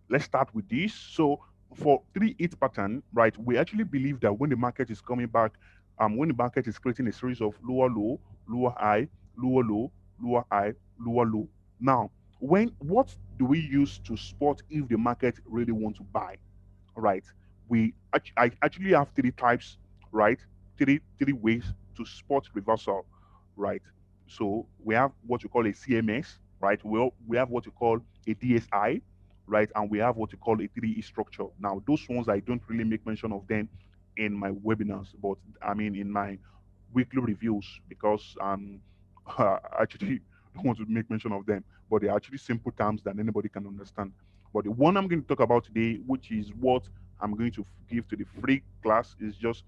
let's start with this. So for three hit pattern, right, we actually believe that when the market is coming back, when the market is creating a series of lower low, lower high, lower low, lower high, lower low. Now, when what do we use to spot if the market really want to buy? Right? I actually have three types, right? Three ways to spot reversal, right? So we have what you call a CMS, right? We have what you call a DSI, right? And we have what you call a 3E structure. Now, those ones I don't really make mention of them in my webinars, but I mean in my weekly reviews because I actually don't want to make mention of them, but they're actually simple terms that anybody can understand. But the one I'm going to talk about today, which is what I'm going to give to the free class, is just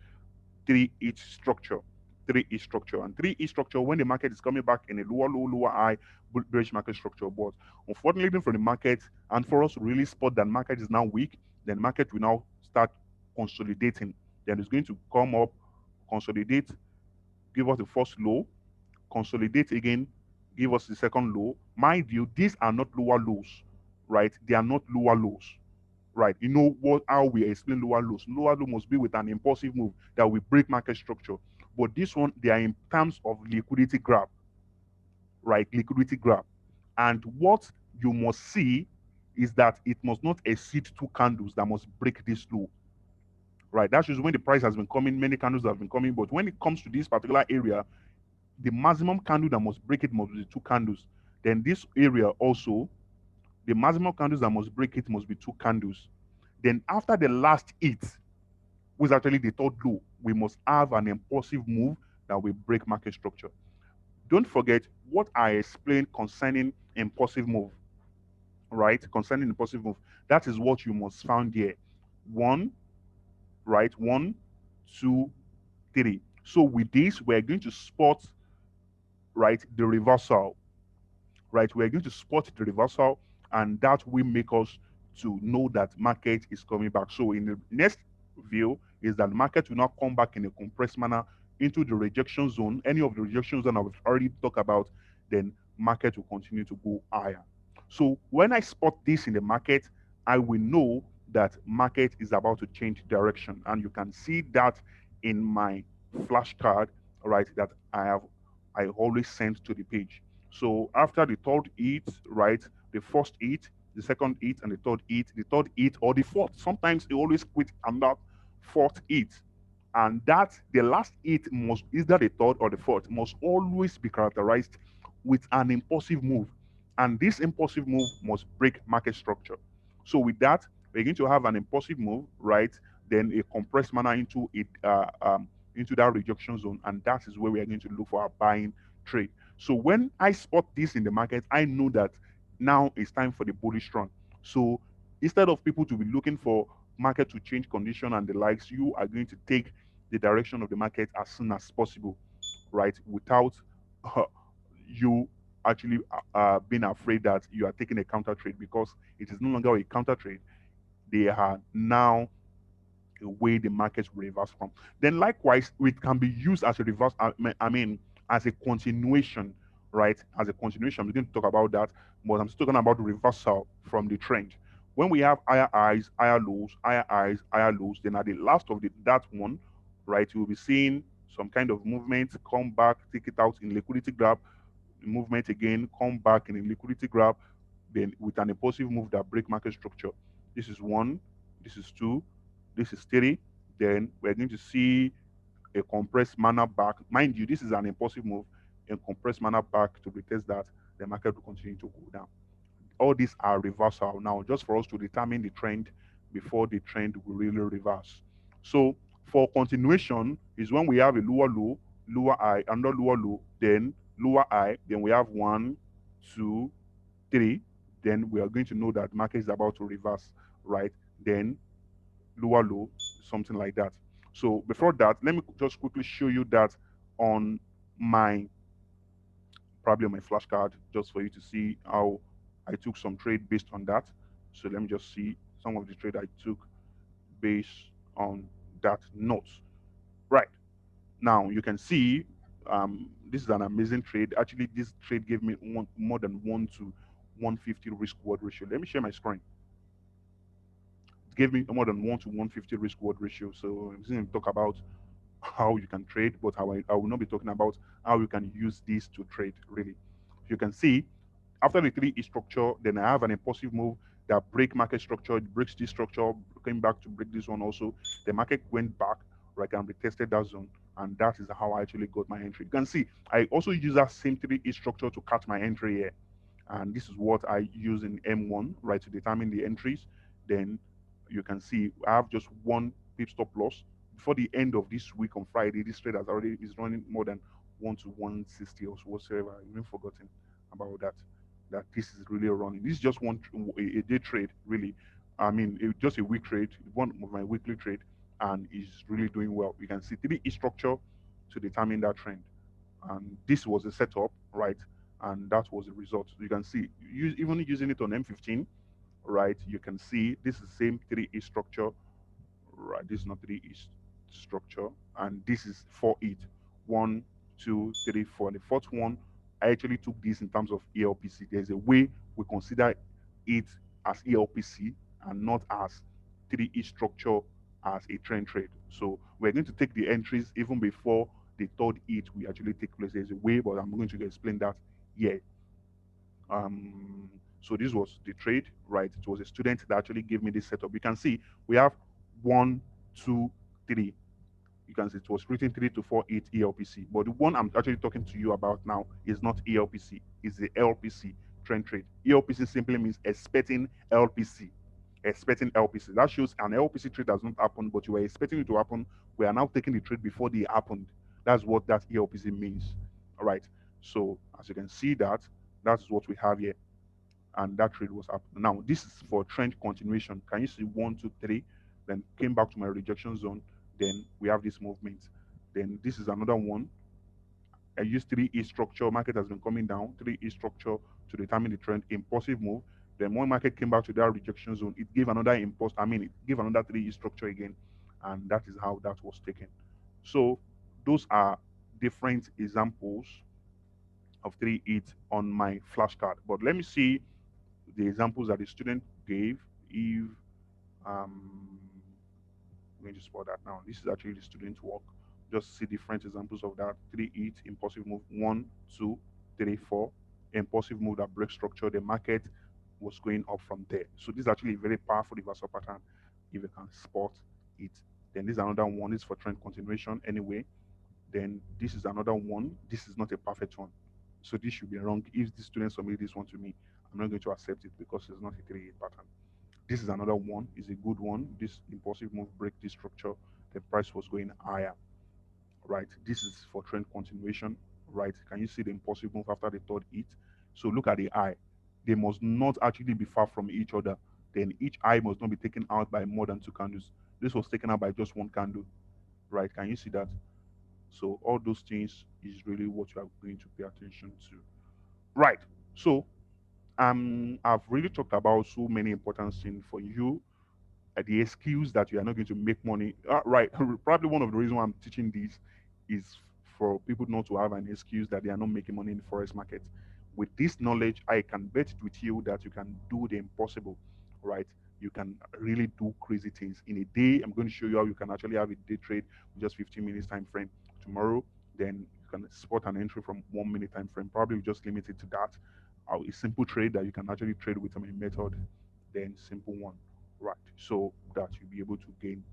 three each structure. Three each structure. And three each structure when the market is coming back in a lower low, lower high, bearish market structure. But unfortunately for the market, and for us to really spot that market is now weak, then market will now start consolidating. Then it's going to come up, consolidate, give us the first low, consolidate again, give us the second low. Mind you, these are not lower lows, right? They are not lower lows, right? You know what? How we explain lower lows. Lower low must be with an impulsive move that will break market structure. But this one, they are in terms of liquidity grab, right? Liquidity grab. And what you must see is that it must not exceed two candles that must break this low, right? That shows when the price has been coming, many candles have been coming. But when it comes to this particular area, the maximum candle that must break it must be two candles. Then this area also, the maximum candles that must break it must be two candles. Then after the last hit, which is actually the third low, we must have an impulsive move that will break market structure. Don't forget what I explained concerning impulsive move, right? Concerning impulsive move, that is what you must find here. One, right? One, two, three. So with this, we're going to spot, right, the reversal, right? We're going to spot the reversal, and that will make us to know that market is coming back. So in the next view is that the market will not come back in a compressed manner into the rejection zone. Any of the rejection zone I've already talked about, then market will continue to go higher. So when I spot this in the market, I will know that market is about to change direction, and you can see that in my flashcard, right? That I always send to the page. So after the third hit, right, the first hit, the second hit, and the third hit, or the fourth. Sometimes they always quit on that fourth hit. And that the last hit must either the third or the fourth must always be characterized with an impulsive move. And this impulsive move must break market structure. So with that, We're going to have an impulsive move, right? Then a compressed manner into it into that rejection zone, and that is where we are going to look for our buying trade. So when I spot this in the market, I know that now it's time for the bullish run. So instead of people to be looking for market to change condition and the likes, you are going to take the direction of the market as soon as possible, right? Without uh, you actually being afraid that you are taking a counter trade, because it is no longer a counter trade. They are now a way the market will reverse from. Then likewise, it can be used as a reverse. I mean, as a continuation, right? As a continuation, we're going to talk about that, but I'm still talking about the reversal from the trend. When we have higher highs, higher lows, higher highs, higher lows, then at the last of that one, right, you will be seeing some kind of movement come back, take it out in liquidity grab, movement again, come back in a liquidity grab, then with an impulsive move that break market structure. This is one, this is two, this is three. Then we're going to see a compressed manner back. Mind you, this is an impulsive move, a compressed manner back to retest that the market will continue to go down. All these are reversal now, just for us to determine the trend before the trend will really reverse. So for continuation is when we have a lower low, lower high, another lower low, then lower high, then we have one, two, three, then we are going to know that market is about to reverse, right? Then lower low, something like that. So before that, let me just quickly show you that on my probably on my flashcard, just for you to see how I took some trade based on that. So let me just see some of the trade I took based on that note. Right. Now you can see this is an amazing trade. Actually, this trade gave me more than 1 to 150 risk reward ratio. Let me share my screen. It gave me more than 1 to 150 risk reward ratio. So I'm going to talk about how you can trade, but I will not be talking about how you can use this to trade really. You can see after the 3E structure, then I have an impulsive move that break market structure. It breaks this structure, came back to break this one also. The market went back, right, and retested that zone. And that is how I actually got my entry. You can see I also use that same 3E structure to catch my entry here. And this is what I use in M1, right, to determine the entries. Then you can see I have just one pip stop loss. Before the end of this week on Friday, this trade has already is running more than 1 to 160 or whatsoever. I've even forgotten about that. That this is really running. This is just a day trade, really. I mean, just a week trade, one of my weekly trade, and is really doing well. You can see 3E structure to determine that trend, and this was a setup, right? And that was the result. You can see, even using it on M15, right? You can see this is the same 3E structure, right? This is not 3E structure, and this is 4 it. One, two, three, four. And the fourth one, I actually took this in terms of ELPC. There's a way we consider it as ELPC and not as 3E structure as a trend trade. So we're going to take the entries even before the third hit we actually take place. There's a way, but I'm going to explain that here. So this was the trade, right? It was a student that actually gave me this setup. You can see we have one, two, three. You can see it was written 3 to 4 8 ELPC. But the one I'm actually talking to you about now is not ELPC, it's the LPC trend trade. ELPC simply means expecting LPC. Expecting LPC. That shows an LPC trade has not happened, but you were expecting it to happen. We are now taking the trade before they happened. That's what that ELPC means. All right. So as you can see that is what we have here. And that trade was up. Now this is for trend continuation. Can you see one, two, three? Then came back to my rejection zone. Then we have this movement. Then this is another one. I used 3E structure. Market has been coming down. 3E structure to determine the trend. Impulsive move. Then when market came back to that rejection zone, it gave another impulse. I mean, it gave another 3E structure again, and that is how that was taken. So those are different examples of 3E on my flashcard. But let me see the examples that the student gave. If um, let me just spot that now. This is actually the student work. Just see different examples of that. 3 it, impulsive move, one, two, three, four. Impulsive move that breaks structure. The market was going up from there. So this is actually a very powerful reversal pattern if you can spot it. Then this is another one. This is for trend continuation anyway. Then this is another one. This is not a perfect one. So this should be wrong. If the student submit this one to me, I'm not going to accept it because it's not a 3 8 pattern. This is another one. Is a good one. This impulsive move break this structure. The price was going higher, right? This is for trend continuation, right? Can you see the impulsive move after the third hit? So look at the eye. They must not actually be far from each other. Then each eye must not be taken out by more than two candles. This was taken out by just one candle, right? Can you see that? So all those things is really what you are going to pay attention to, right? So I've really talked about so many important things for you. The excuse that you are not going to make money. Right. Probably one of the reasons why I'm teaching this is for people not to have an excuse that they are not making money in the forex market. With this knowledge, I can bet it with you that you can do the impossible, right? You can really do crazy things in a day. I'm going to show you how you can actually have a day trade with just 15 minutes time frame. Tomorrow, then you can spot an entry from 1 minute time frame. Probably just limit it to that. A simple trade that you can actually trade with my method, then simple one, right? So that you'll be able to gain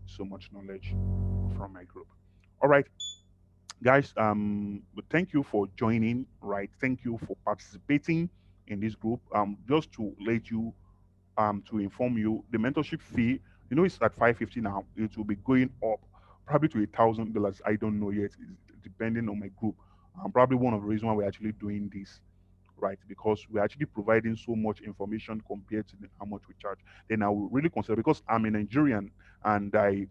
so much knowledge from my group. All right, guys. But thank you for joining. Right, thank you for participating in this group. Just to let you, to inform you, the mentorship fee. You know, it's at 550 now. It will be going up probably to $1,000. I don't know yet. It's depending on my group. Probably one of the reasons why we're actually doing this, right? Because we're actually providing so much information compared to how much we charge. Then I will really consider, because I'm a Nigerian and I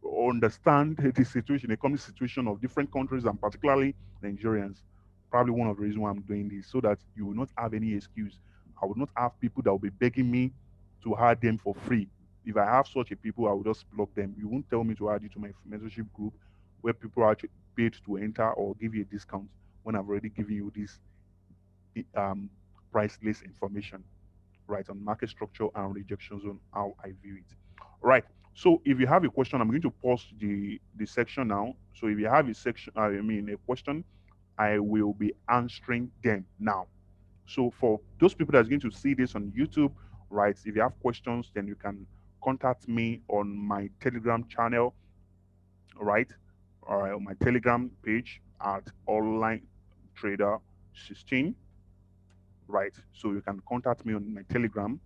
understand the situation, the economic situation of different countries and particularly Nigerians. Probably one of the reasons why I'm doing this, so that you will not have any excuse. I will not have people that will be begging me to hire them for free. If I have such a people, I will just block them. You won't tell me to add you to my mentorship group where people are actually paid to enter or give you a discount when I've already given you this um, price list information, right, on market structure and rejection zone, how I view it. Right. So if you have a question, I'm going to pause the section now. So if you have a section, I mean a question, I will be answering them now. So for those people that's going to see this on YouTube, right, if you have questions, then you can contact me on my Telegram channel, right, or on my Telegram page at online trader 16, right? So you can contact me on my Telegram,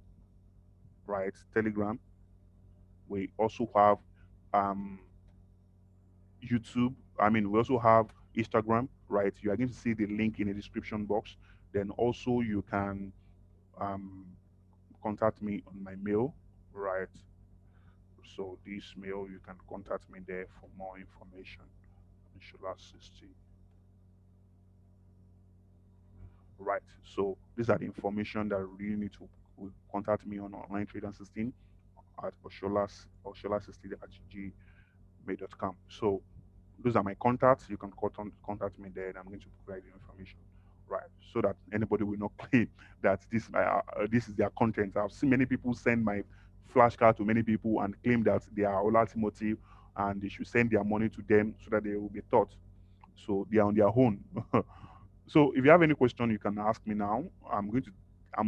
right? Telegram. We also have um, YouTube. I mean, we also have Instagram, right? You are going to see the link in the description box. Then also you can um, contact me on my mail, right? So this mail, you can contact me there for more information. Inshallah 60. Right. So these are the information that you really need to contact me on online trader 16 at oshola60 at gmail.com. So those are my contacts. You can contact me there, and I'm going to provide the information, right? So that anybody will not claim that this is their content. I've seen many people send my flashcard to many people and claim that they are Ola Timothy and they should send their money to them so that they will be taught. So they are on their own. So if you have any question, you can ask me now. I'm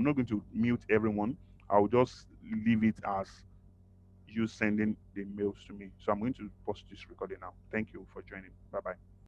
not going to mute everyone. I'll just leave it as you sending the mails to me. So I'm going to post this recording now. Thank you for joining. Bye bye.